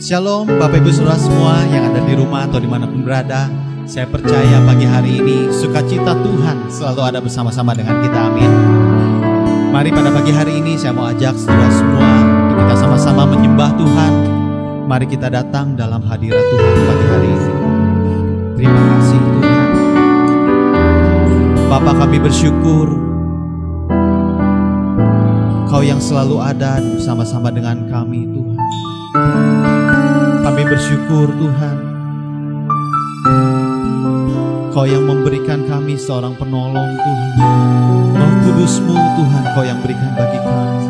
Shalom Bapak Ibu Saudara semua yang ada di rumah atau dimanapun berada. Saya percaya pagi hari ini sukacita Tuhan selalu ada bersama-sama dengan kita, amin. Mari pada pagi hari ini saya mau ajak saudara semua kita sama-sama menyembah Tuhan. Mari kita datang dalam hadirat Tuhan pagi hari ini. Terima kasih Tuhan. Bapa, kami bersyukur Kau yang selalu ada bersama-sama dengan kami Tuhan. Kami bersyukur Tuhan, Kau yang memberikan kami seorang penolong Tuhan. Roh Kudus-Mu Tuhan, Kau yang berikan bagi kami.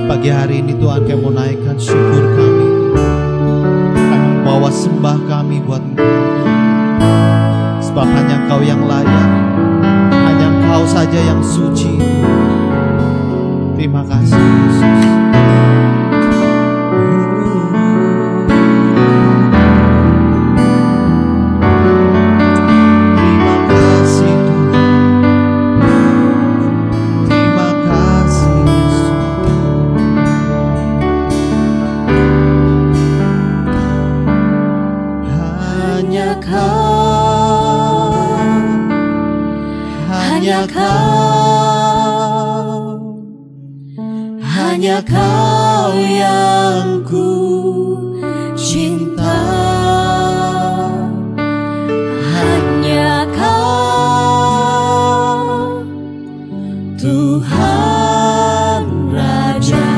Pagi hari ini Tuhan, kami mau naikkan syukur kami. Kami membawa sembah kami buat Engkau, sebab hanya Engkau yang layak, hanya Engkau saja yang suci. Terima kasih Yesus. Hanya Kau yang ku cinta, hanya Kau Tuhan Raja.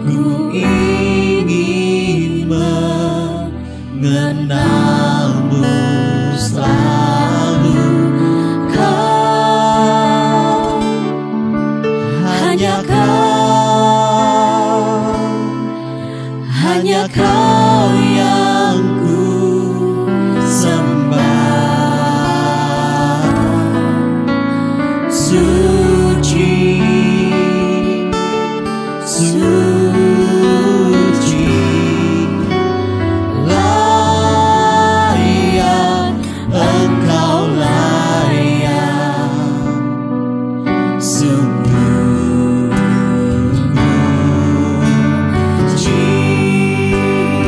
Ku ingin mengenal-Mu selalu. Kau, hanya Kau yang ku sembah. Suci, suci, layak, Engkau layak. Sungguh ku cinta.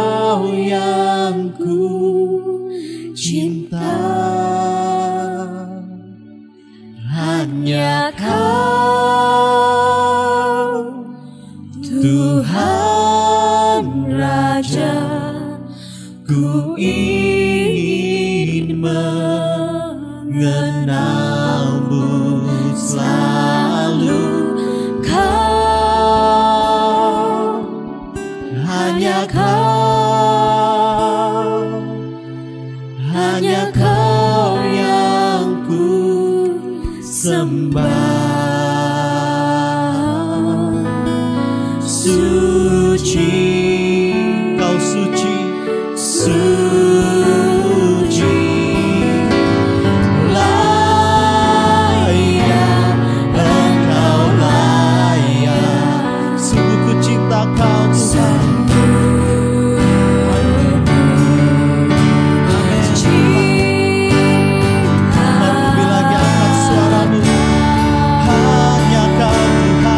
Kau yang ku cinta, hanya Kau Tuhan Raja. Ku ingin mengenalmu selalu. Kau, hanya Kau yang ku sembah. Suci, Kau suci, suci, layak, Engkau layak. Sungguh ku cinta Kau Tuhan. Mari lagi angkat suaramu. Hanya Kau Tuhan.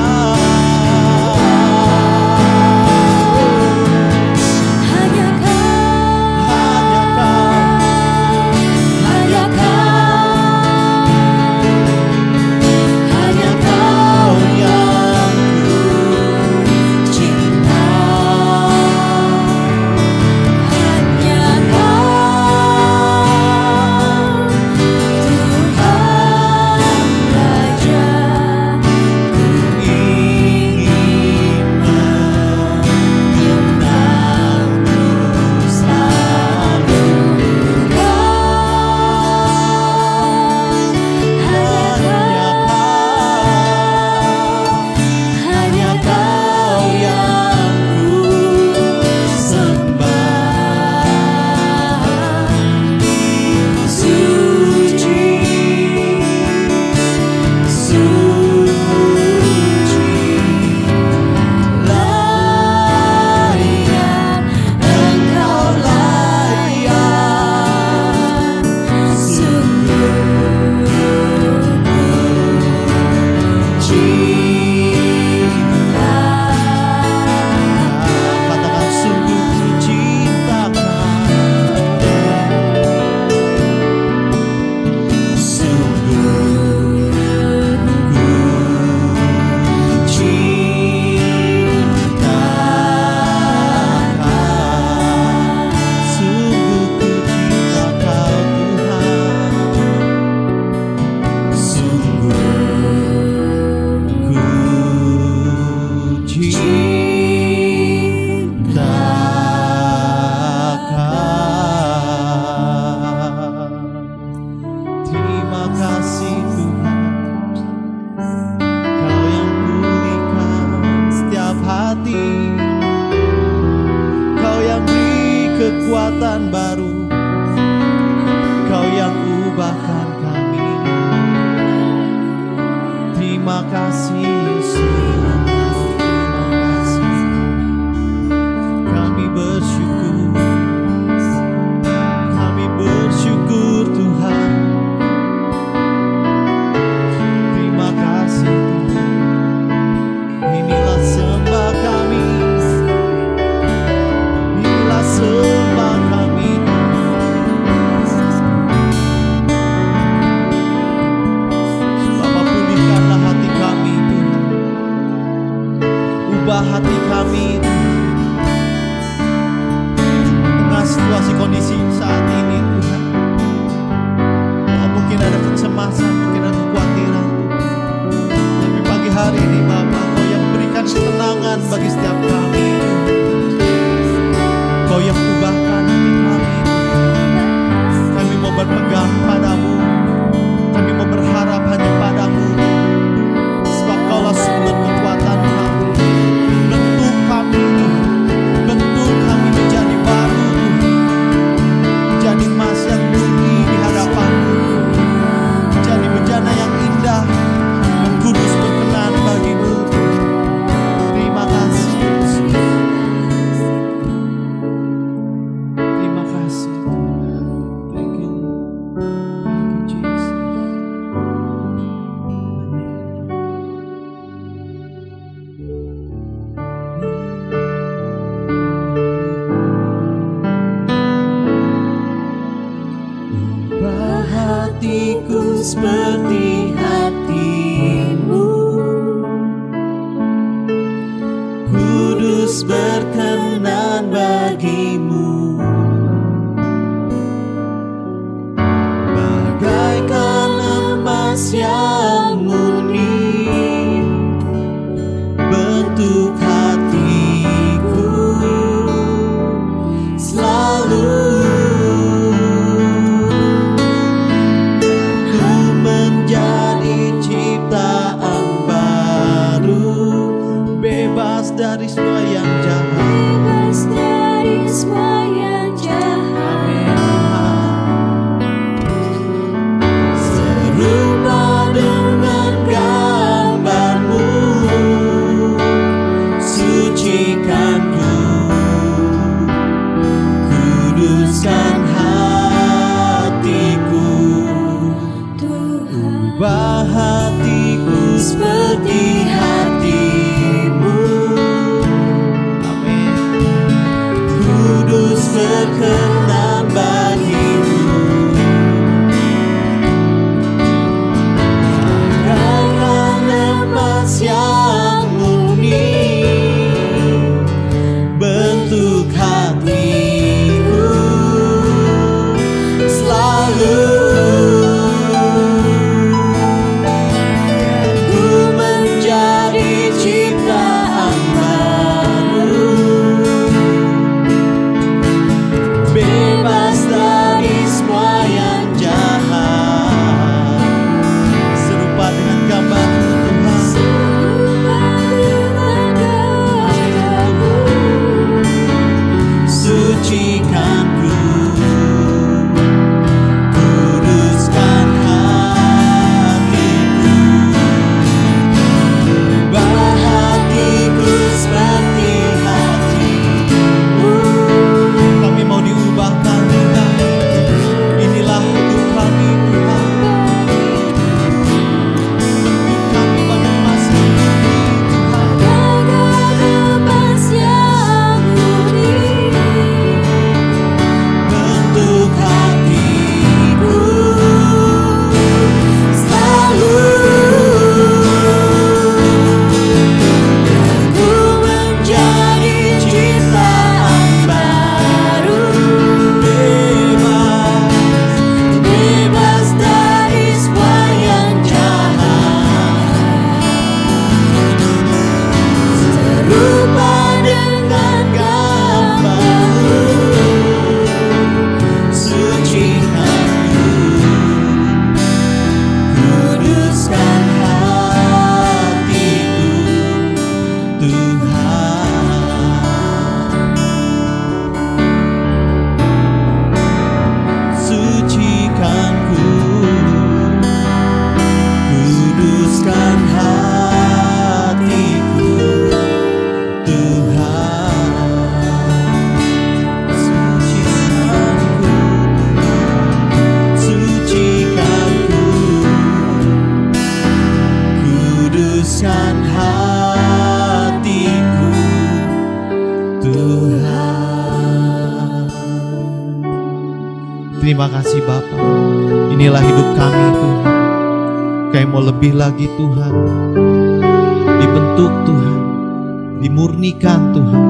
Hanya Kau yang ku cinta. Hanya Kau Tuhan Raja. Ku ingin mengenalmu selalu. Hanya Kau yang ku sembah. Suci, suci, layak, Engkau layak. Sungguh cinta. Katakan sungguh ku cinta Kau. Sungguh ku cinta Kau. Sungguh ku cinta Kau Tuhan. Sungguh Ku cinta Kau. Terima kasih Tuhan. Kau yang pulihkan setiap hati. Kau yang beri kekuatan baru. Kau yang ubahkan kami. Terima kasih Yesus. Terima kasih. Kami bersyukur. Kami bersyukur Tuhan. Terima kasih Tuhan. Inilah sembah kami. Inilah sembah kami. Bapa, pulihkanlah hati kami Tuhan. seperti hatimu. Kudus berkenan bagimu, bagaikan emas yang murni, bentuk hatiku selalu. Ku menjadi ciptaan baru, bebas dari semua yang jahat. Bebas dari semua yang jahat. Serupa dengan gambarmu, sucikan ku, kuduskan hatiku. Tuhan, Ubah hatiku seperti hatimu. Amin. Kudus berkenan bagimu, bagaikan emas yang murni, bentuk hatiku selalu. Ku menjadi ciptaan baru, bebas dari semua yang jahat. Serupa dengan gambarmu Tuhan, serupa dengan gambarmu. sucikan ku, kuduskan hatiku. Ubah hatiku seperti hatimu. Kami mau diubahkan Tuhan. Inilah hidup kami Tuhan. Bentuk kami pada masa ini Tuhan. Bagaikan emas yang murni, Bentuk hatiku selalu. Ku menjadi ciptaan baru, bebas dari semua yang jahat. Serupa dengan gambarmu, sucikan ku, kuduskan hatiku, Tuhan. Sucikan ku, kuduskan hatiku, Tuhan. Sucikan ku, sucikan ku, kuduskan hatiku, Tuhan. Terima kasih Bapa. Inilah hidup kami Tuhan. Kami mau lebih lagi Tuhan. Dibentuk Tuhan. Dimurnikan Tuhan.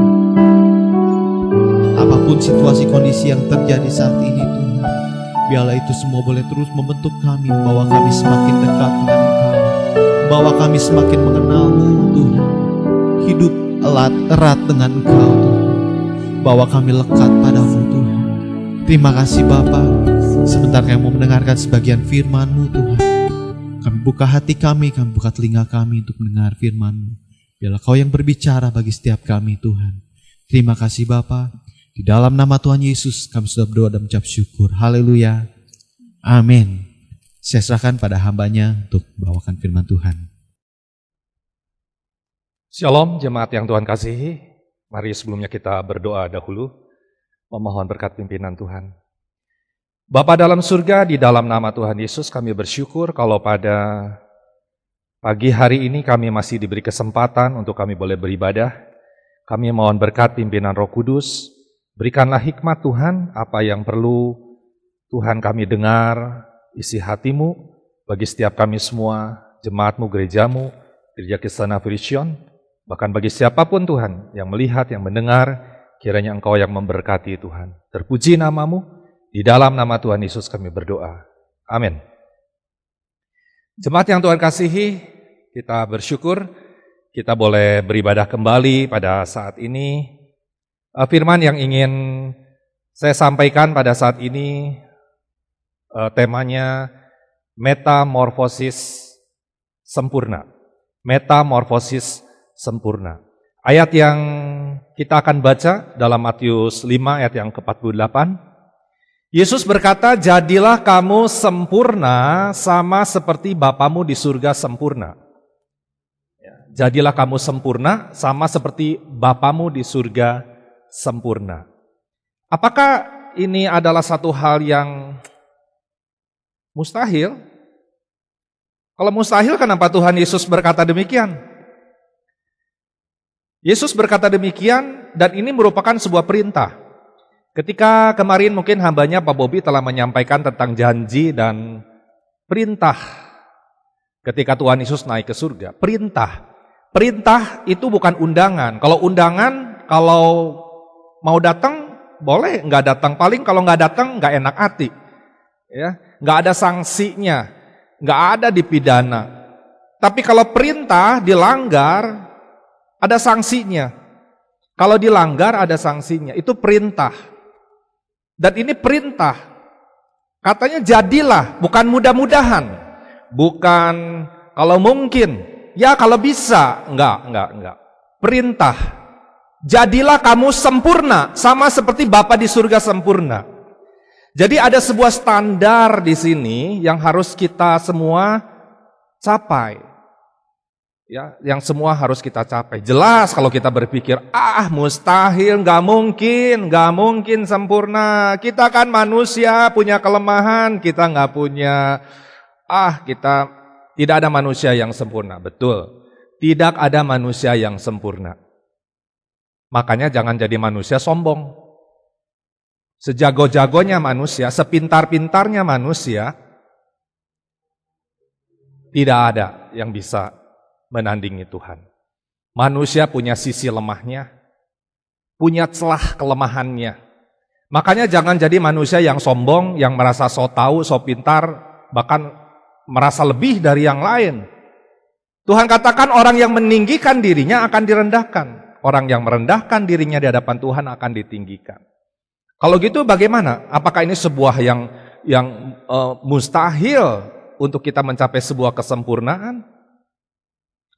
Apapun situasi kondisi yang terjadi saat ini Tuhan, biarlah itu semua boleh terus membentuk kami, membawa kami semakin dekat dengan Engkau, membawa kami semakin mengenal-Mu Tuhan. Hidup erat dengan Engkau Tuhan, bawa kami lekat padamu Tuhan. Terima kasih Bapa. Sebentar kami mau mendengarkan sebagian firman-Mu Tuhan. Kami buka hati kami buka telinga kami untuk mendengar firman-Mu. Biarlah Kau yang berbicara bagi setiap kami Tuhan. Terima kasih Bapa. Di dalam nama Tuhan Yesus kami sudah berdoa dan mengucap syukur. Haleluya. Amin. Saya serahkan pada hambanya untuk membawakan firman Tuhan. Shalom jemaat yang Tuhan kasihi. Mari sebelumnya kita berdoa dahulu, memohon berkat pimpinan Tuhan. Bapa dalam surga, di dalam nama Tuhan Yesus kami bersyukur kalau pada pagi hari ini kami masih diberi kesempatan untuk kami boleh beribadah. Kami mohon berkat pimpinan Roh Kudus, berikanlah hikmat Tuhan, apa yang perlu Tuhan kami dengar, isi hatimu, bagi setiap kami semua, jemaat-Mu, gereja-Mu, Gereja Kristen Vision, bahkan bagi siapapun Tuhan yang melihat, yang mendengar, kiranya Engkau yang memberkati Tuhan. Terpuji nama-Mu, di dalam nama Tuhan Yesus kami berdoa. Amin. Jemaat yang Tuhan kasihi, kita bersyukur kita boleh beribadah kembali pada saat ini. Firman yang ingin saya sampaikan pada saat ini, temanya metamorfosis sempurna. Metamorfosis sempurna. Ayat yang kita akan baca dalam Matius 5 ayat yang ke-48. Yesus berkata, "Jadilah kamu sempurna sama seperti Bapamu di surga sempurna." Jadilah kamu sempurna sama seperti Bapamu di surga sempurna. Apakah ini adalah satu hal yang mustahil? Kalau mustahil, kenapa Tuhan Yesus berkata demikian? Yesus berkata demikian dan ini merupakan sebuah perintah. Ketika kemarin mungkin hambanya Pak Bobi telah menyampaikan tentang janji dan perintah. Ketika Tuhan Yesus naik ke surga, perintah. Perintah itu bukan undangan. Kalau undangan, kalau mau datang boleh, nggak datang. Paling kalau nggak datang nggak enak hati. Ya, nggak ada sanksinya, nggak ada dipidana. Tapi kalau perintah dilanggar, ada sanksinya. Kalau dilanggar ada sanksinya. Itu perintah. Dan ini perintah. Katanya jadilah, bukan mudah-mudahan. Bukan kalau mungkin. Ya kalau bisa. Enggak. Perintah. Jadilah kamu sempurna. Sama seperti Bapa di surga sempurna. Jadi ada sebuah standar di sini yang harus kita semua capai. Ya, yang semua harus kita capai. Jelas kalau kita berpikir, mustahil, nggak mungkin sempurna. Kita kan manusia, punya kelemahan, kita nggak punya, kita tidak ada manusia yang sempurna. Betul, tidak ada manusia yang sempurna. Makanya jangan jadi manusia sombong. Sejago-jagonya manusia, sepintar-pintarnya manusia, tidak ada yang bisa menandingi Tuhan. Manusia punya sisi lemahnya, punya celah kelemahannya. Makanya jangan jadi manusia yang sombong, yang merasa so tahu, so pintar, bahkan merasa lebih dari yang lain. Tuhan katakan orang yang meninggikan dirinya akan direndahkan. Orang yang merendahkan dirinya di hadapan Tuhan akan ditinggikan. Kalau gitu bagaimana? Apakah ini sebuah yang mustahil untuk kita mencapai sebuah kesempurnaan?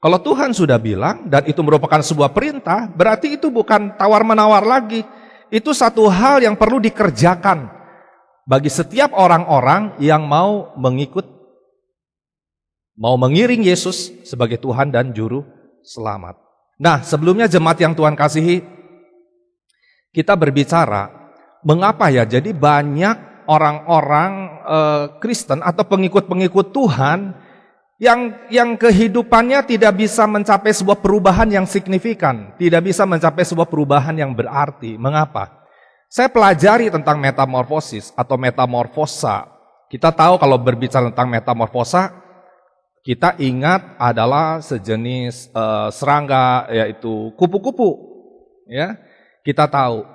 Kalau Tuhan sudah bilang dan itu merupakan sebuah perintah, berarti itu bukan tawar-menawar lagi. Itu satu hal yang perlu dikerjakan bagi setiap orang-orang yang mau mengiring Yesus sebagai Tuhan dan Juru Selamat. Nah, sebelumnya jemaat yang Tuhan kasihi, kita berbicara, mengapa ya jadi banyak orang-orang Kristen atau pengikut-pengikut Tuhan yang kehidupannya tidak bisa mencapai sebuah perubahan yang signifikan, tidak bisa mencapai sebuah perubahan yang berarti. Mengapa? Saya pelajari tentang metamorfosis atau metamorfosa. Kita tahu kalau berbicara tentang metamorfosa, kita ingat adalah sejenis serangga, yaitu kupu-kupu. Ya, kita tahu.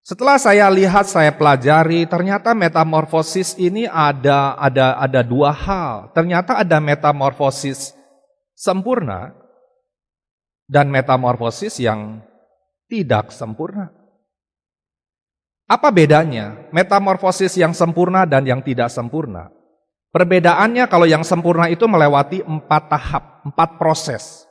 Setelah saya lihat, saya pelajari, ternyata metamorfosis ini ada dua hal. Ternyata ada metamorfosis sempurna dan metamorfosis yang tidak sempurna. Apa bedanya? Metamorfosis yang sempurna dan yang tidak sempurna. Perbedaannya kalau yang sempurna itu melewati 4 tahap, 4 proses.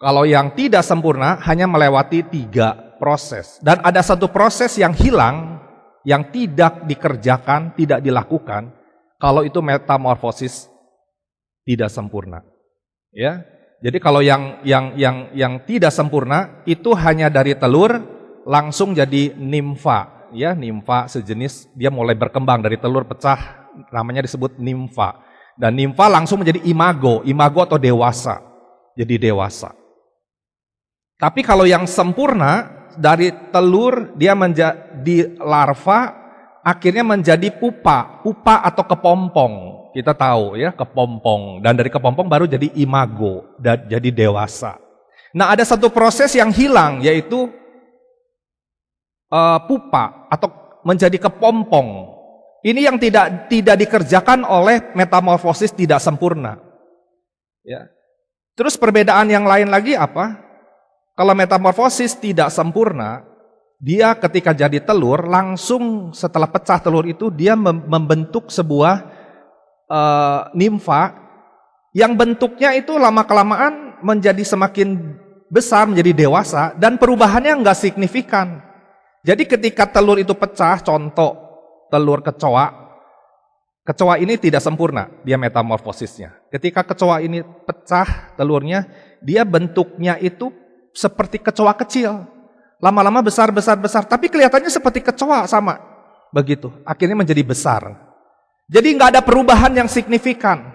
Kalau yang tidak sempurna hanya melewati 3 proses. Dan ada satu proses yang hilang, yang tidak dikerjakan, tidak dilakukan, kalau itu metamorfosis tidak sempurna. Ya. Jadi kalau yang tidak sempurna itu hanya dari telur langsung jadi nimfa, ya, nimfa sejenis, dia mulai berkembang dari telur pecah, namanya disebut nimfa. Dan nimfa langsung menjadi imago atau dewasa. Jadi dewasa. Tapi kalau yang sempurna, dari telur dia menjadi larva, akhirnya menjadi pupa atau kepompong. Kita tahu ya, kepompong. Dan dari kepompong baru jadi imago, dan jadi dewasa. Nah, ada satu proses yang hilang, yaitu pupa atau menjadi kepompong. Ini yang tidak dikerjakan oleh metamorfosis tidak sempurna. Ya. Terus perbedaan yang lain lagi apa? Kalau metamorfosis tidak sempurna, dia ketika jadi telur, langsung setelah pecah telur itu, dia membentuk sebuah nimfa, yang bentuknya itu lama-kelamaan menjadi semakin besar, menjadi dewasa, dan perubahannya nggak signifikan. Jadi ketika telur itu pecah, contoh telur kecoa ini tidak sempurna, dia metamorfosisnya. Ketika kecoa ini pecah telurnya, dia bentuknya itu seperti kecoa kecil. Lama-lama besar, tapi kelihatannya seperti kecoa sama. Begitu, akhirnya menjadi besar. Jadi nggak ada perubahan yang signifikan.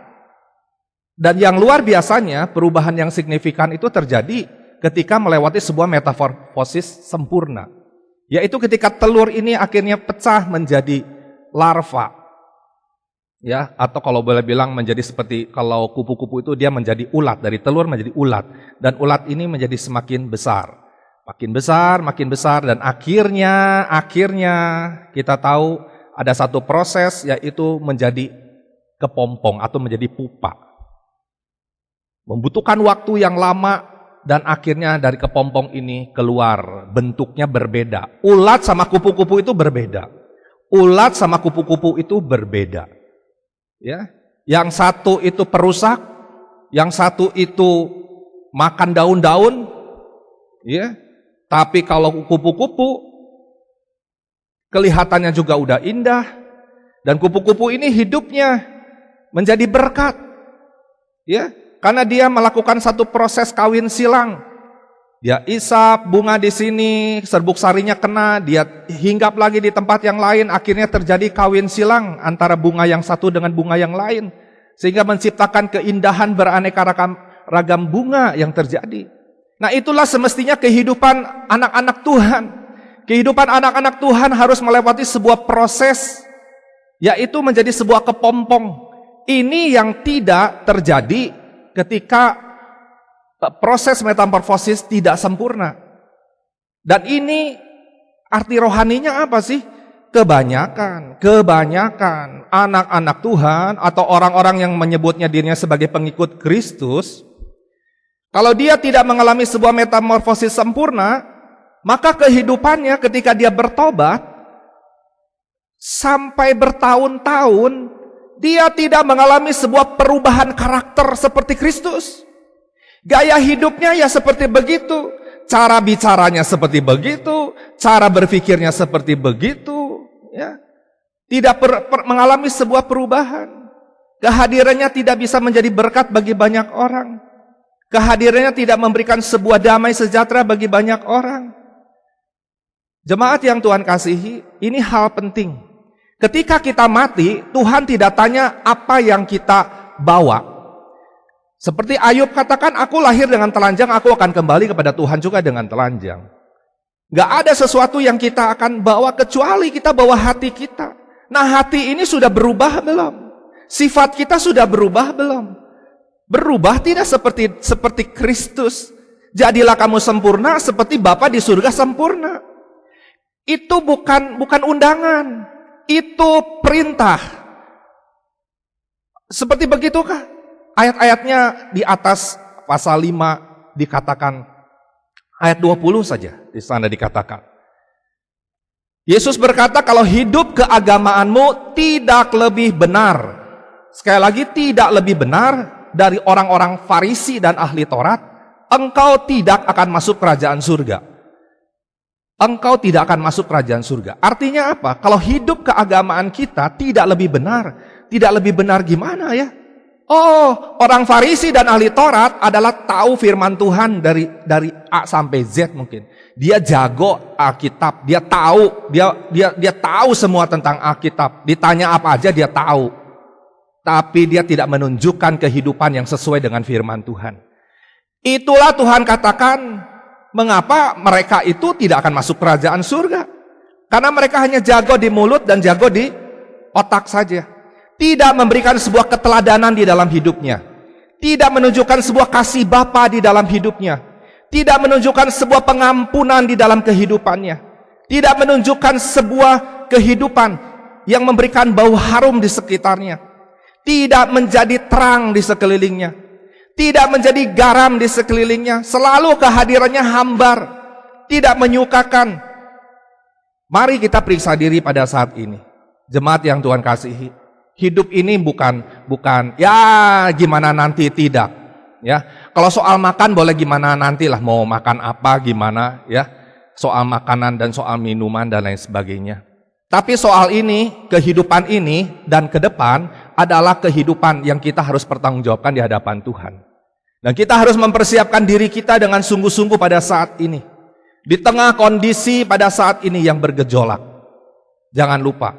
Dan yang luar biasanya, perubahan yang signifikan itu terjadi ketika melewati sebuah metamorfosis sempurna. Yaitu ketika telur ini akhirnya pecah menjadi larva. Ya, atau kalau boleh bilang menjadi seperti kalau kupu-kupu itu dia menjadi ulat, dari telur menjadi ulat, dan ulat ini menjadi semakin besar, makin besar, dan akhirnya kita tahu ada satu proses, yaitu menjadi kepompong atau menjadi pupa. Membutuhkan waktu yang lama, dan akhirnya dari kepompong ini keluar, bentuknya berbeda. Ulat sama kupu-kupu itu berbeda. Ya, yang satu itu perusak, yang satu itu makan daun-daun, ya. Tapi kalau kupu-kupu kelihatannya juga udah indah, dan kupu-kupu ini hidupnya menjadi berkat, ya, karena dia melakukan satu proses kawin silang. Dia isap bunga di sini, serbuk sarinya kena, dia hinggap lagi di tempat yang lain, akhirnya terjadi kawin silang antara bunga yang satu dengan bunga yang lain, sehingga menciptakan keindahan beraneka ragam bunga yang terjadi. Nah, itulah semestinya kehidupan anak-anak Tuhan. Kehidupan anak-anak Tuhan harus melewati sebuah proses, yaitu menjadi sebuah kepompong. Ini yang tidak terjadi ketika proses metamorfosis tidak sempurna. Dan ini arti rohaninya apa sih? Kebanyakan anak-anak Tuhan atau orang-orang yang menyebutnya dirinya sebagai pengikut Kristus, kalau dia tidak mengalami sebuah metamorfosis sempurna, maka kehidupannya ketika dia bertobat sampai bertahun-tahun, dia tidak mengalami sebuah perubahan karakter seperti Kristus. Gaya hidupnya ya seperti begitu, cara bicaranya seperti begitu, cara berpikirnya seperti begitu, ya. Tidak mengalami sebuah perubahan. Kehadirannya tidak bisa menjadi berkat bagi banyak orang. Kehadirannya tidak memberikan sebuah damai sejahtera bagi banyak orang. Jemaat yang Tuhan kasihi, ini hal penting. Ketika kita mati, Tuhan tidak tanya apa yang kita bawa. Seperti Ayub katakan, aku lahir dengan telanjang, aku akan kembali kepada Tuhan juga dengan telanjang. Gak ada sesuatu yang kita akan bawa kecuali kita bawa hati kita. Nah, hati ini sudah berubah belum? Sifat kita sudah berubah belum? Berubah tidak seperti Kristus. Jadilah kamu sempurna seperti Bapa di surga sempurna. Itu bukan undangan, itu perintah. Seperti begitukah? Ayat-ayatnya di atas pasal 5 dikatakan, ayat 20 saja di sana dikatakan. Yesus berkata, kalau hidup keagamaanmu tidak lebih benar, sekali lagi tidak lebih benar dari orang-orang Farisi dan ahli Taurat, engkau tidak akan masuk kerajaan surga. Engkau tidak akan masuk kerajaan surga. Artinya apa? Kalau hidup keagamaan kita tidak lebih benar gimana ya? Oh, orang Farisi dan ahli Taurat adalah tahu firman Tuhan dari A sampai Z mungkin. Dia jago Alkitab, dia tahu semua tentang Alkitab. Ditanya apa aja dia tahu. Tapi dia tidak menunjukkan kehidupan yang sesuai dengan firman Tuhan. Itulah Tuhan katakan, mengapa mereka itu tidak akan masuk kerajaan surga? Karena mereka hanya jago di mulut dan jago di otak saja. Tidak memberikan sebuah keteladanan di dalam hidupnya. Tidak menunjukkan sebuah kasih Bapa di dalam hidupnya. Tidak menunjukkan sebuah pengampunan di dalam kehidupannya. Tidak menunjukkan sebuah kehidupan yang memberikan bau harum di sekitarnya. Tidak menjadi terang di sekelilingnya. Tidak menjadi garam di sekelilingnya. Selalu kehadirannya hambar. Tidak menyukakan. Mari kita periksa diri pada saat ini. Jemaat yang Tuhan kasihi. Hidup ini bukan ya gimana nanti, tidak. Ya, kalau soal makan boleh gimana nantilah, mau makan apa gimana ya. Soal makanan dan soal minuman dan lain sebagainya. Tapi soal ini, kehidupan ini dan ke depan adalah kehidupan yang kita harus pertanggungjawabkan di hadapan Tuhan. Dan kita harus mempersiapkan diri kita dengan sungguh-sungguh pada saat ini. Di tengah kondisi pada saat ini yang bergejolak. Jangan lupa,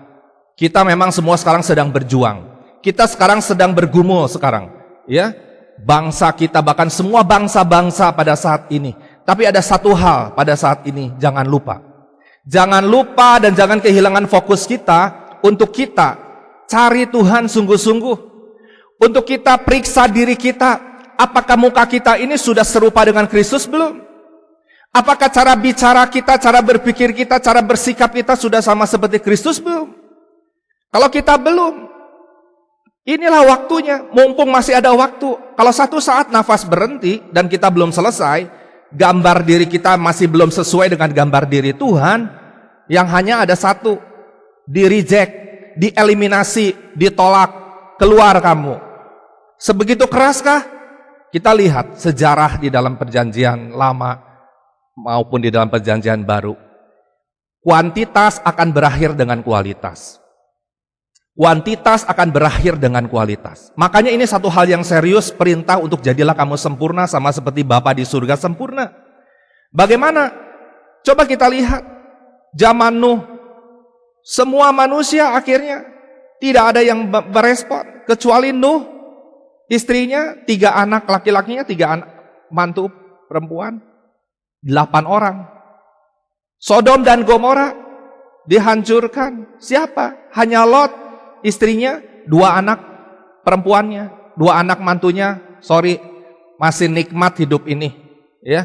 kita memang semua sekarang sedang berjuang. Kita sekarang sedang bergumul sekarang, ya. Bangsa kita, bahkan semua bangsa-bangsa pada saat ini. Tapi ada satu hal pada saat ini, jangan lupa. Jangan lupa dan jangan kehilangan fokus kita untuk kita cari Tuhan sungguh-sungguh. Untuk kita periksa diri kita, apakah muka kita ini sudah serupa dengan Kristus belum? Apakah cara bicara kita, cara berpikir kita, cara bersikap kita sudah sama seperti Kristus belum? Kalau kita belum, inilah waktunya, mumpung masih ada waktu. Kalau satu saat nafas berhenti dan kita belum selesai, gambar diri kita masih belum sesuai dengan gambar diri Tuhan, yang hanya ada satu, di-reject, dieliminasi, ditolak, keluar kamu. Sebegitu keraskah? Kita lihat sejarah di dalam perjanjian lama maupun di dalam perjanjian baru. Kuantitas akan berakhir dengan kualitas. Kuantitas akan berakhir dengan kualitas. Makanya ini satu hal yang serius, perintah untuk jadilah kamu sempurna sama seperti Bapa di surga sempurna. Bagaimana? Coba kita lihat. Zaman Nuh, semua manusia akhirnya tidak ada yang berespon. Kecuali Nuh, istrinya, 3 anak laki-lakinya, 3 anak mantu perempuan, 8 orang. Sodom dan Gomora dihancurkan. Siapa? Hanya Lot, istrinya, 2 anak perempuannya, 2 anak mantunya, masih nikmat hidup ini, ya,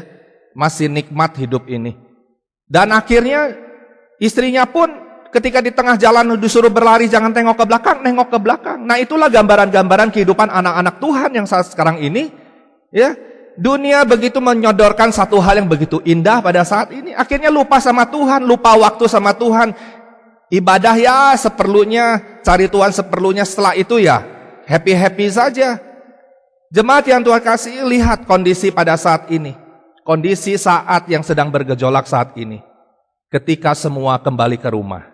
masih nikmat hidup ini. Dan akhirnya istrinya pun ketika di tengah jalan disuruh berlari, jangan tengok ke belakang, nengok ke belakang. Nah, itulah gambaran-gambaran kehidupan anak-anak Tuhan yang saat sekarang ini, ya. Dunia begitu menyodorkan satu hal yang begitu indah pada saat ini, akhirnya lupa sama Tuhan, lupa waktu sama Tuhan. Ibadah ya seperlunya, cari Tuhan seperlunya, setelah itu ya happy-happy saja. Jemaat yang Tuhan kasih, lihat kondisi pada saat ini. Kondisi saat yang sedang bergejolak saat ini. Ketika semua kembali ke rumah.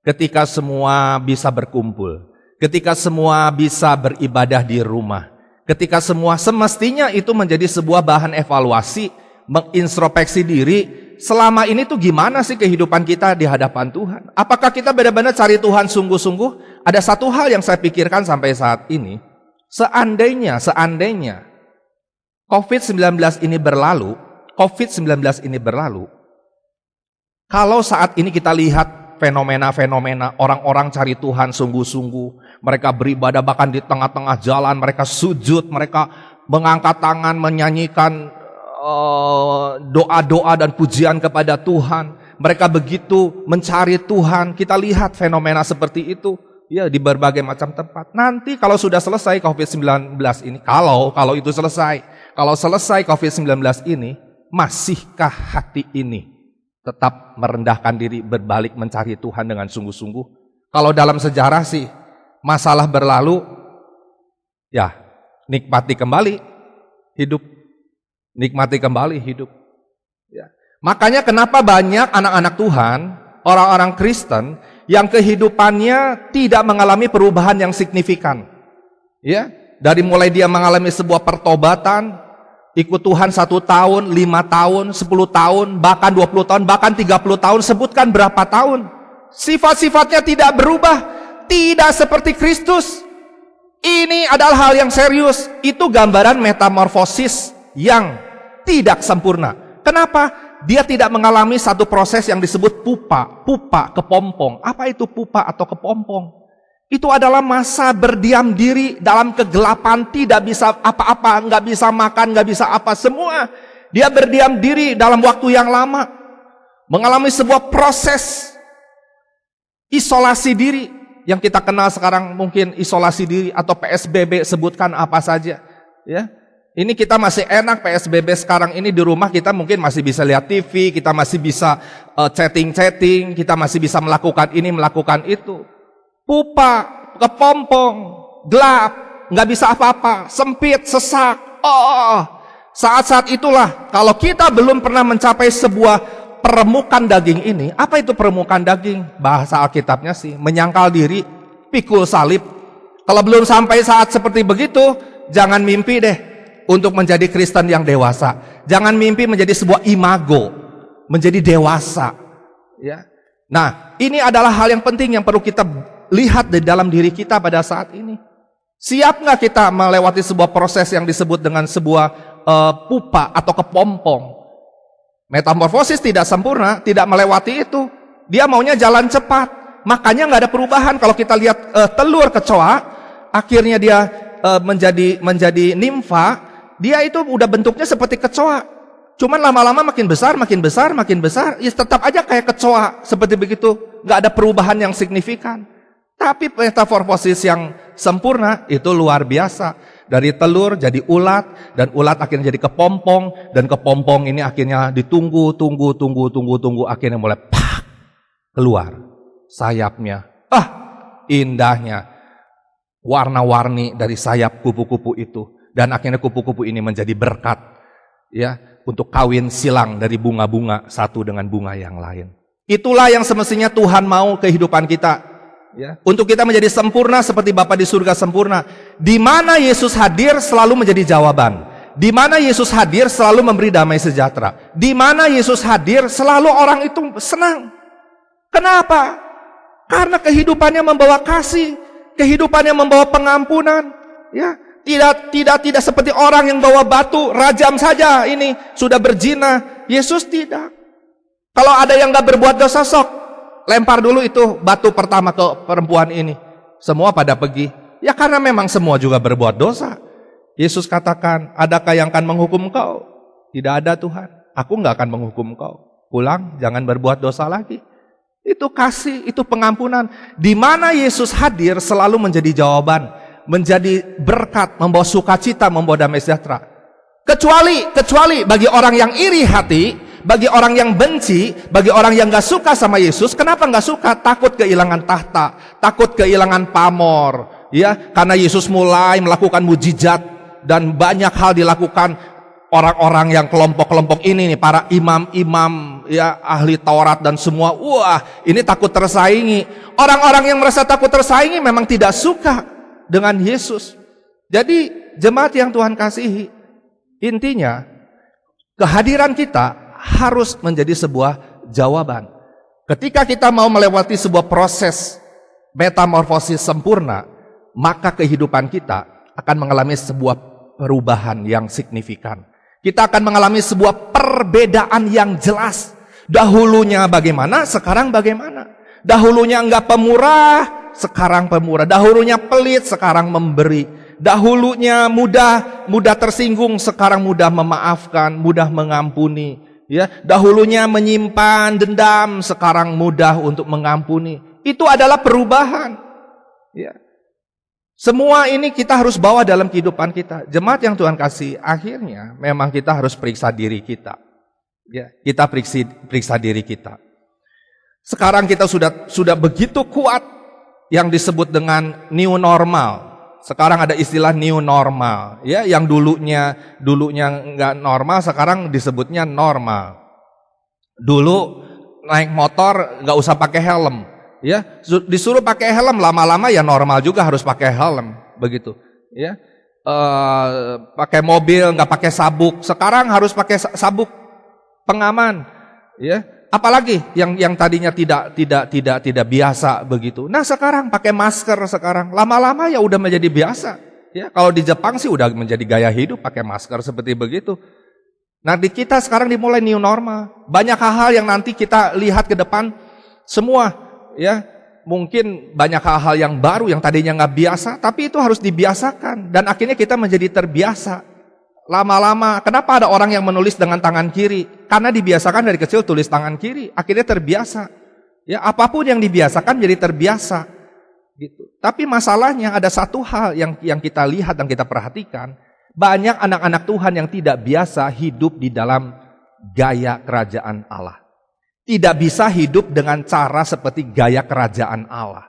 Ketika semua bisa berkumpul. Ketika semua bisa beribadah di rumah. Ketika semua semestinya itu menjadi sebuah bahan evaluasi, mengintrospeksi diri. Selama ini tuh gimana sih kehidupan kita di hadapan Tuhan? Apakah kita benar-benar cari Tuhan sungguh-sungguh? Ada satu hal yang saya pikirkan sampai saat ini. Seandainya COVID-19 ini berlalu, kalau saat ini kita lihat fenomena-fenomena orang-orang cari Tuhan sungguh-sungguh, mereka beribadah bahkan di tengah-tengah jalan, mereka sujud, mereka mengangkat tangan, menyanyikan doa-doa dan pujian kepada Tuhan. Mereka begitu mencari Tuhan. Kita lihat fenomena seperti itu ya di berbagai macam tempat. Nanti kalau sudah selesai COVID-19 ini, kalau itu selesai, kalau selesai COVID-19 ini, masihkah hati ini tetap merendahkan diri, berbalik mencari Tuhan dengan sungguh-sungguh? Kalau dalam sejarah sih, masalah berlalu, ya nikmati kembali hidup. Nikmati kembali hidup. Ya. Makanya kenapa banyak anak-anak Tuhan, orang-orang Kristen, yang kehidupannya tidak mengalami perubahan yang signifikan. Ya, dari mulai dia mengalami sebuah pertobatan, ikut Tuhan 1 tahun, 5 tahun, 10 tahun, bahkan 20 tahun, bahkan 30 tahun, sebutkan berapa tahun. Sifat-sifatnya tidak berubah, tidak seperti Kristus. Ini adalah hal yang serius. Itu gambaran metamorfosis yang tidak sempurna. Kenapa? dia tidak mengalami satu proses yang disebut pupa kepompong. Apa itu pupa atau kepompong? Itu adalah masa berdiam diri dalam kegelapan, tidak bisa apa-apa, nggak bisa makan, nggak bisa apa, semua. Dia berdiam diri dalam waktu yang lama, mengalami sebuah proses isolasi diri, yang kita kenal sekarang mungkin isolasi diri atau PSBB, sebutkan apa saja. Ya, ini kita masih enak PSBB sekarang ini di rumah, kita mungkin masih bisa lihat TV, kita masih bisa chatting, kita masih bisa melakukan ini, melakukan itu. Pupa, kepompong, gelap, nggak bisa apa-apa, sempit, sesak. Saat-saat itulah kalau kita belum pernah mencapai sebuah peremukan daging ini. Apa itu peremukan daging? Bahasa Alkitabnya sih menyangkal diri, pikul salib. Kalau belum sampai saat seperti begitu, jangan mimpi deh untuk menjadi Kristen yang dewasa. Jangan mimpi menjadi sebuah imago, menjadi dewasa. Ya. Nah, ini adalah hal yang penting yang perlu kita lihat di dalam diri kita pada saat ini. Siap nggak kita melewati sebuah proses yang disebut dengan sebuah pupa atau kepompong? Metamorfosis tidak sempurna, tidak melewati itu. Dia maunya jalan cepat, makanya nggak ada perubahan. Kalau kita lihat telur kecoa, akhirnya dia menjadi nimfa, dia itu udah bentuknya seperti kecoa. Cuman lama-lama makin besar, ya tetap aja kayak kecoa, seperti begitu. Nggak ada perubahan yang signifikan. Tapi metamorfosis yang sempurna itu luar biasa. Dari telur jadi ulat, dan ulat akhirnya jadi kepompong, dan kepompong ini akhirnya ditunggu, akhirnya mulai keluar sayapnya. Indahnya warna-warni dari sayap kupu-kupu itu, dan akhirnya kupu-kupu ini menjadi berkat, ya, untuk kawin silang dari bunga-bunga satu dengan bunga yang lain. Itulah yang semestinya Tuhan mau kehidupan kita. Ya, untuk kita menjadi sempurna seperti Bapa di surga sempurna. Di mana Yesus hadir selalu menjadi jawaban. Di mana Yesus hadir selalu memberi damai sejahtera. Di mana Yesus hadir selalu orang itu senang. Kenapa? Karena kehidupannya membawa kasih, kehidupannya membawa pengampunan. Ya, tidak seperti orang yang bawa batu, rajam saja ini sudah berzina. Yesus tidak. Kalau ada yang nggak berbuat dosa, sok lempar dulu itu batu pertama ke perempuan ini. Semua pada pergi. Ya karena memang semua juga berbuat dosa. Yesus katakan, adakah yang akan menghukum kau? Tidak ada Tuhan. Aku nggak akan menghukum kau. Pulang, jangan berbuat dosa lagi. Itu kasih, itu pengampunan. Di mana Yesus hadir selalu menjadi jawaban, menjadi berkat, membawa sukacita, membawa damai sejahtera. Kecuali bagi orang yang iri hati, bagi orang yang benci, bagi orang yang gak suka sama Yesus. Kenapa gak suka? Takut kehilangan tahta, takut kehilangan pamor, ya, karena Yesus mulai melakukan mujizat dan banyak hal dilakukan. Orang-orang yang kelompok-kelompok ini nih, para imam-imam, ya, ahli Taurat dan semua, wah, ini takut tersaingi. Orang-orang yang merasa takut tersaingi memang tidak suka dengan Yesus. Jadi jemaat yang Tuhan kasihi, intinya kehadiran kita harus menjadi sebuah jawaban. Ketika kita mau melewati sebuah proses metamorfosis sempurna, maka kehidupan kita akan mengalami sebuah perubahan yang signifikan. Kita akan mengalami sebuah perbedaan yang jelas. Dahulunya bagaimana, sekarang bagaimana. Dahulunya enggak pemurah, sekarang pemurah. Dahulunya pelit, sekarang memberi. Dahulunya mudah tersinggung, sekarang mudah memaafkan, mudah mengampuni. Ya, dahulunya menyimpan dendam, sekarang mudah untuk mengampuni. Itu adalah perubahan. Ya. Semua ini kita harus bawa dalam kehidupan kita. Jemaat yang Tuhan kasih, akhirnya memang kita harus periksa diri kita. Ya, kita periksa diri kita. Sekarang kita sudah begitu kuat yang disebut dengan new normal. Sekarang ada istilah new normal, ya, yang dulunya nggak normal, sekarang disebutnya normal. Dulu naik motor nggak usah pakai helm, ya, disuruh pakai helm, lama-lama ya normal juga harus pakai helm, begitu, ya. Pakai mobil nggak pakai sabuk, sekarang harus pakai sabuk pengaman, ya. Apalagi yang tadinya tidak biasa begitu. Nah sekarang pakai masker, sekarang lama-lama ya udah menjadi biasa. Ya, kalau di Jepang sih udah menjadi gaya hidup pakai masker seperti begitu. Nah, di kita sekarang dimulai new normal. Banyak hal-hal yang nanti kita lihat ke depan semua, ya. Mungkin banyak hal-hal yang baru yang tadinya nggak biasa, tapi itu harus dibiasakan. Dan akhirnya kita menjadi terbiasa. Lama-lama, kenapa ada orang yang menulis dengan tangan kiri? Karena dibiasakan dari kecil tulis tangan kiri, akhirnya terbiasa. Ya, apapun yang dibiasakan jadi terbiasa. Gitu. Tapi masalahnya ada satu hal yang kita lihat dan kita perhatikan. Banyak anak-anak Tuhan yang tidak biasa hidup di dalam gaya kerajaan Allah. Tidak bisa hidup dengan cara seperti gaya kerajaan Allah.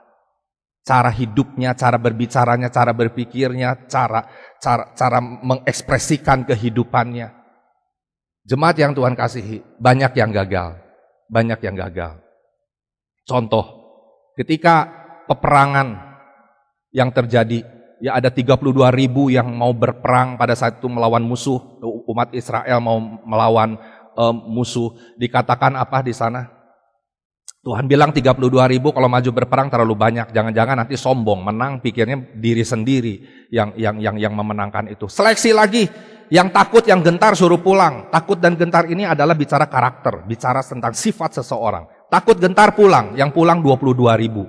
Cara hidupnya, cara berbicaranya, cara berpikirnya, cara mengekspresikan kehidupannya. Jemaat yang Tuhan kasihi, banyak yang gagal. Banyak yang gagal. Contoh, ketika peperangan yang terjadi, ya ada 32.000 yang mau berperang pada saat itu melawan musuh, umat Israel mau melawan musuh, dikatakan apa di sana? Tuhan bilang 32.000 kalau maju berperang terlalu banyak, jangan-jangan nanti sombong, menang pikirnya diri sendiri yang memenangkan itu. Seleksi lagi, yang takut, yang gentar suruh pulang. Takut dan gentar ini adalah bicara karakter, bicara tentang sifat seseorang. Takut gentar pulang, yang pulang 22.000,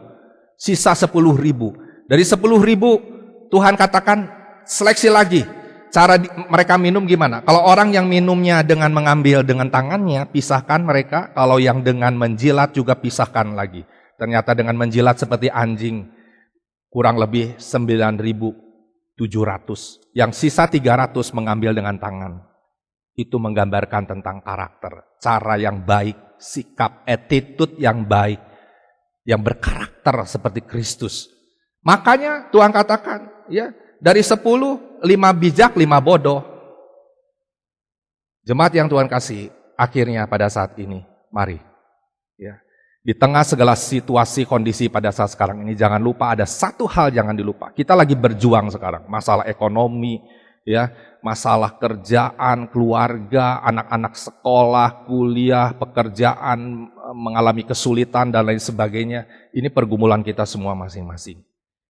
sisa 10.000. Dari 10.000 Tuhan katakan seleksi lagi. Cara mereka minum gimana? Kalau orang yang minumnya dengan mengambil dengan tangannya, pisahkan mereka. Kalau yang dengan menjilat juga pisahkan lagi. Ternyata dengan menjilat seperti anjing, kurang lebih 9.700. Yang sisa 300 mengambil dengan tangan. Itu menggambarkan tentang karakter. Cara yang baik, sikap, attitude yang baik. Yang berkarakter seperti Kristus. Makanya Tuhan katakan, ya, dari 10, 5 bijak, 5 bodoh. Jemaat yang Tuhan kasih, akhirnya pada saat ini, mari. Ya, di tengah segala situasi, kondisi pada saat sekarang ini, jangan lupa ada satu hal jangan dilupa. Kita lagi berjuang sekarang, masalah ekonomi, ya, masalah kerjaan, keluarga, anak-anak sekolah, kuliah, pekerjaan, mengalami kesulitan dan lain sebagainya. Ini pergumulan kita semua masing-masing.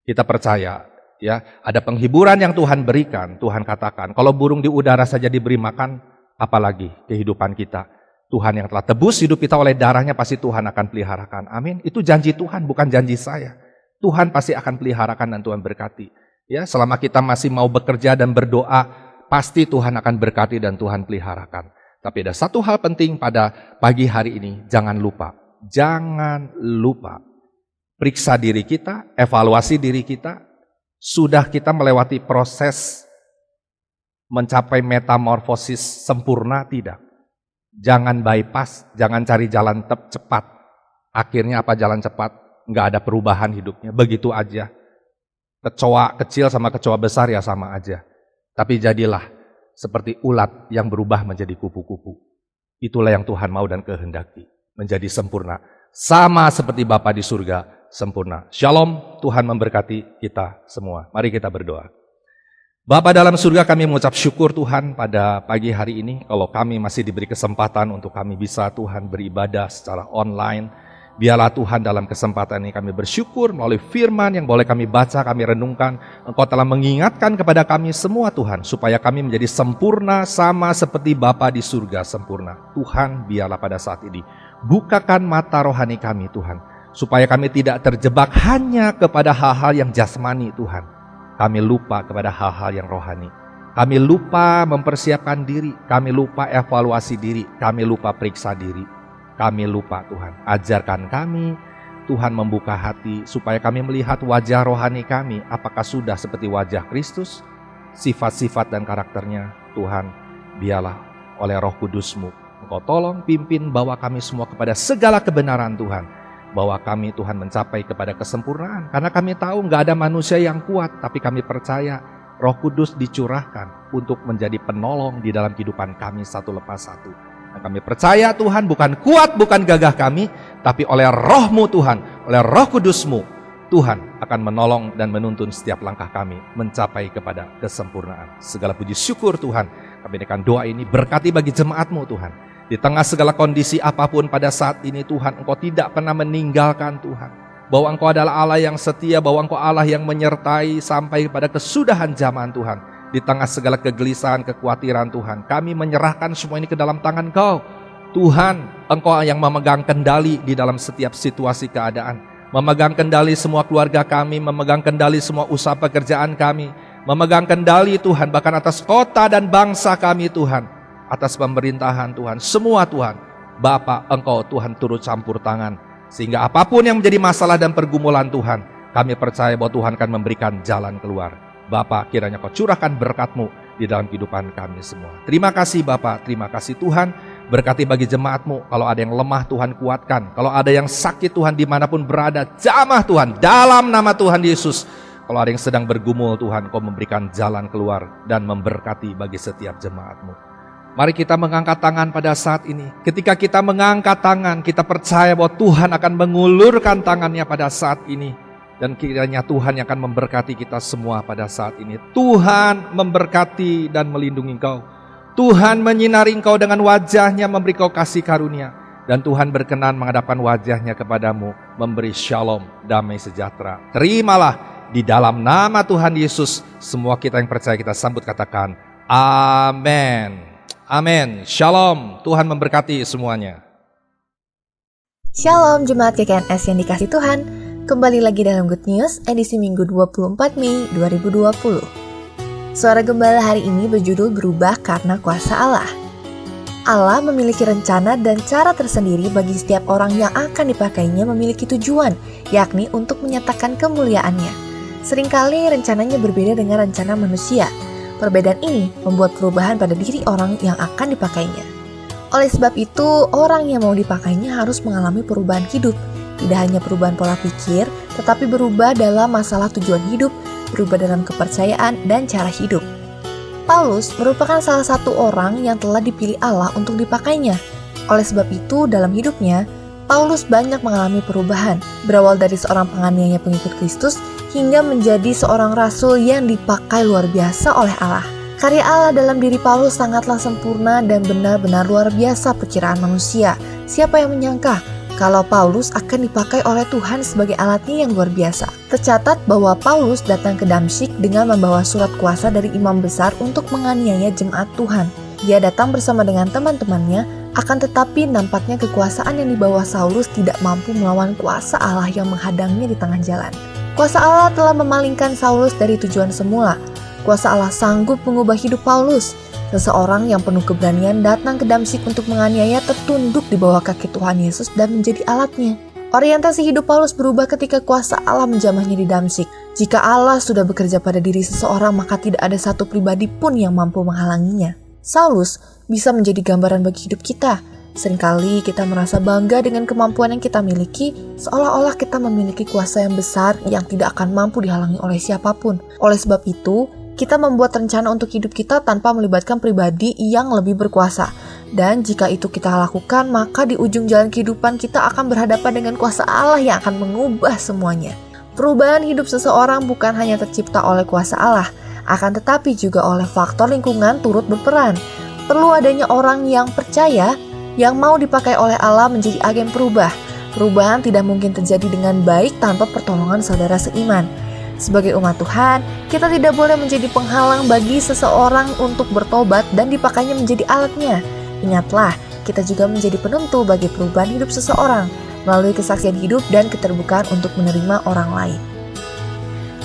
Kita percaya, ya, ada penghiburan yang Tuhan berikan. Tuhan katakan, kalau burung di udara saja diberi makan, apalagi kehidupan kita. Tuhan yang telah tebus hidup kita oleh darahnya, pasti Tuhan akan peliharakan. Amin. Itu janji Tuhan, bukan janji saya. Tuhan pasti akan peliharakan dan Tuhan berkati. Ya, selama kita masih mau bekerja dan berdoa, pasti Tuhan akan berkati dan Tuhan peliharakan. Tapi ada satu hal penting pada pagi hari ini, jangan lupa. Jangan lupa. Periksa diri kita, evaluasi diri kita. Sudah kita melewati proses mencapai metamorfosis sempurna? Tidak. Jangan bypass, jangan cari jalan cepat. Akhirnya apa jalan cepat? Nggak ada perubahan hidupnya, begitu aja. Kecoa kecil sama kecoa besar ya sama aja. Tapi jadilah seperti ulat yang berubah menjadi kupu-kupu. Itulah yang Tuhan mau dan kehendaki, menjadi sempurna. Sama seperti Bapa di surga, sempurna. Shalom, Tuhan memberkati kita semua. Mari kita berdoa. Bapa dalam surga, kami mengucap syukur Tuhan pada pagi hari ini. Kalau kami masih diberi kesempatan untuk kami bisa Tuhan beribadah secara online. Biarlah Tuhan dalam kesempatan ini kami bersyukur melalui firman yang boleh kami baca, kami renungkan. Engkau telah mengingatkan kepada kami semua Tuhan, supaya kami menjadi sempurna sama seperti Bapa di surga sempurna. Tuhan, biarlah pada saat ini bukakan mata rohani kami Tuhan, supaya kami tidak terjebak hanya kepada hal-hal yang jasmani Tuhan. Kami lupa kepada hal-hal yang rohani. Kami lupa mempersiapkan diri, kami lupa evaluasi diri, kami lupa periksa diri. Kami lupa Tuhan, ajarkan kami Tuhan membuka hati supaya kami melihat wajah rohani kami. Apakah sudah seperti wajah Kristus? Sifat-sifat dan karakternya Tuhan, biarlah oleh Roh Kudus-Mu Engkau tolong, pimpin, bawa kami semua kepada segala kebenaran Tuhan. Bawa kami Tuhan mencapai kepada kesempurnaan. Karena kami tahu nggak ada manusia yang kuat, tapi kami percaya Roh Kudus dicurahkan untuk menjadi penolong di dalam kehidupan kami satu lepas satu. Dan kami percaya Tuhan bukan kuat, bukan gagah kami, tapi oleh Roh-Mu Tuhan, oleh Roh Kudus-Mu, Tuhan akan menolong dan menuntun setiap langkah kami mencapai kepada kesempurnaan. Segala puji syukur Tuhan, kami berikan doa ini, berkati bagi jemaat-Mu Tuhan. Di tengah segala kondisi apapun pada saat ini Tuhan, Engkau tidak pernah meninggalkan Tuhan. Bahwa Engkau adalah Allah yang setia, bahwa Engkau Allah yang menyertai sampai kepada kesudahan zaman Tuhan. Di tengah segala kegelisahan, kekhawatiran Tuhan, kami menyerahkan semua ini ke dalam tangan Engkau. Tuhan, Engkau yang memegang kendali di dalam setiap situasi keadaan. Memegang kendali semua keluarga kami, memegang kendali semua usaha pekerjaan kami, memegang kendali Tuhan bahkan atas kota dan bangsa kami Tuhan, atas pemerintahan Tuhan, semua Tuhan. Bapa, Engkau Tuhan turut campur tangan, sehingga apapun yang menjadi masalah dan pergumulan Tuhan, kami percaya bahwa Tuhan akan memberikan jalan keluar. Bapa, kiranya Kau curahkan berkat-Mu di dalam kehidupan kami semua. Terima kasih Bapa, terima kasih Tuhan. Berkati bagi jemaat-Mu, kalau ada yang lemah Tuhan kuatkan, kalau ada yang sakit Tuhan dimanapun berada, jamah Tuhan dalam nama Tuhan Yesus. Kalau ada yang sedang bergumul Tuhan, Kau memberikan jalan keluar dan memberkati bagi setiap jemaat-Mu. Mari kita mengangkat tangan pada saat ini. Ketika kita mengangkat tangan, kita percaya bahwa Tuhan akan mengulurkan tangannya pada saat ini. Dan kiranya Tuhan yang akan memberkati kita semua pada saat ini. Tuhan memberkati dan melindungi engkau. Tuhan menyinari engkau dengan wajahnya, memberi kau kasih karunia. Dan Tuhan berkenan menghadapkan wajahnya kepadamu, memberi shalom, damai sejahtera. Terimalah di dalam nama Tuhan Yesus. Semua kita yang percaya kita sambut katakan amin. Amin. Shalom. Tuhan memberkati semuanya. Shalom Jemaat GKNS yang dikasih Tuhan. Kembali lagi dalam Good News edisi Minggu 24 Mei 2020. Suara Gembala hari ini berjudul Berubah Karena Kuasa Allah. Allah memiliki rencana dan cara tersendiri bagi setiap orang yang akan dipakainya memiliki tujuan, yakni untuk menyatakan kemuliaannya. Seringkali rencananya berbeda dengan rencana manusia. Perbedaan ini membuat perubahan pada diri orang yang akan dipakainya. Oleh sebab itu, orang yang mau dipakainya harus mengalami perubahan hidup. Tidak hanya perubahan pola pikir, tetapi berubah dalam masalah tujuan hidup, berubah dalam kepercayaan dan cara hidup. Paulus merupakan salah satu orang yang telah dipilih Allah untuk dipakainya. Oleh sebab itu, dalam hidupnya, Paulus banyak mengalami perubahan, berawal dari seorang penganiaya pengikut Kristus hingga menjadi seorang rasul yang dipakai luar biasa oleh Allah. Karya Allah dalam diri Paulus sangatlah sempurna dan benar-benar luar biasa perkiraan manusia. Siapa yang menyangka kalau Paulus akan dipakai oleh Tuhan sebagai alatnya yang luar biasa. Tercatat bahwa Paulus datang ke Damsyik dengan membawa surat kuasa dari imam besar untuk menganiaya jemaat Tuhan. Dia datang bersama dengan teman-temannya, akan tetapi nampaknya kekuasaan yang dibawa Saulus tidak mampu melawan kuasa Allah yang menghadangnya di tengah jalan. Kuasa Allah telah memalingkan Saulus dari tujuan semula. Kuasa Allah sanggup mengubah hidup Paulus. Seseorang yang penuh keberanian datang ke Damsyik untuk menganiaya tertunduk di bawah kaki Tuhan Yesus dan menjadi alatnya. Orientasi hidup Paulus berubah ketika kuasa Allah menjamahnya di Damsyik. Jika Allah sudah bekerja pada diri seseorang, maka tidak ada satu pribadi pun yang mampu menghalanginya. Saulus bisa menjadi gambaran bagi hidup kita. Seringkali kita merasa bangga dengan kemampuan yang kita miliki, seolah-olah kita memiliki kuasa yang besar yang tidak akan mampu dihalangi oleh siapapun. Oleh sebab itu, kita membuat rencana untuk hidup kita tanpa melibatkan pribadi yang lebih berkuasa. Dan jika itu kita lakukan, maka di ujung jalan kehidupan kita akan berhadapan dengan kuasa Allah yang akan mengubah semuanya. Perubahan hidup seseorang bukan hanya tercipta oleh kuasa Allah, akan tetapi juga oleh faktor lingkungan turut berperan. Perlu adanya orang yang percaya, yang mau dipakai oleh Allah menjadi agen perubah. Perubahan tidak mungkin terjadi dengan baik tanpa pertolongan saudara seiman. Sebagai umat Tuhan, kita tidak boleh menjadi penghalang bagi seseorang untuk bertobat dan dipakainya menjadi alatnya. Ingatlah, kita juga menjadi penentu bagi perubahan hidup seseorang melalui kesaksian hidup dan keterbukaan untuk menerima orang lain.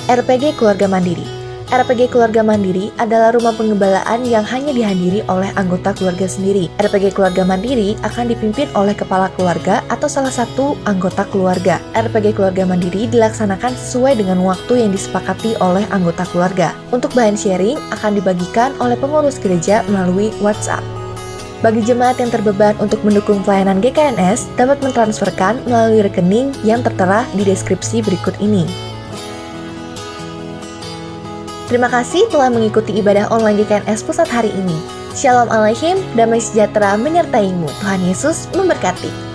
RPG Keluarga Mandiri. RPG Keluarga Mandiri adalah rumah pengembalaan yang hanya dihadiri oleh anggota keluarga sendiri. RPG Keluarga Mandiri akan dipimpin oleh kepala keluarga atau salah satu anggota keluarga. RPG Keluarga Mandiri dilaksanakan sesuai dengan waktu yang disepakati oleh anggota keluarga. Untuk bahan sharing akan dibagikan oleh pengurus gereja melalui WhatsApp. Bagi jemaat yang terbeban untuk mendukung pelayanan GKNS, dapat mentransferkan melalui rekening yang tertera di deskripsi berikut ini. Terima kasih telah mengikuti ibadah online GKNS Pusat hari ini. Shalom Aleichem, damai sejahtera menyertaimu. Tuhan Yesus memberkati.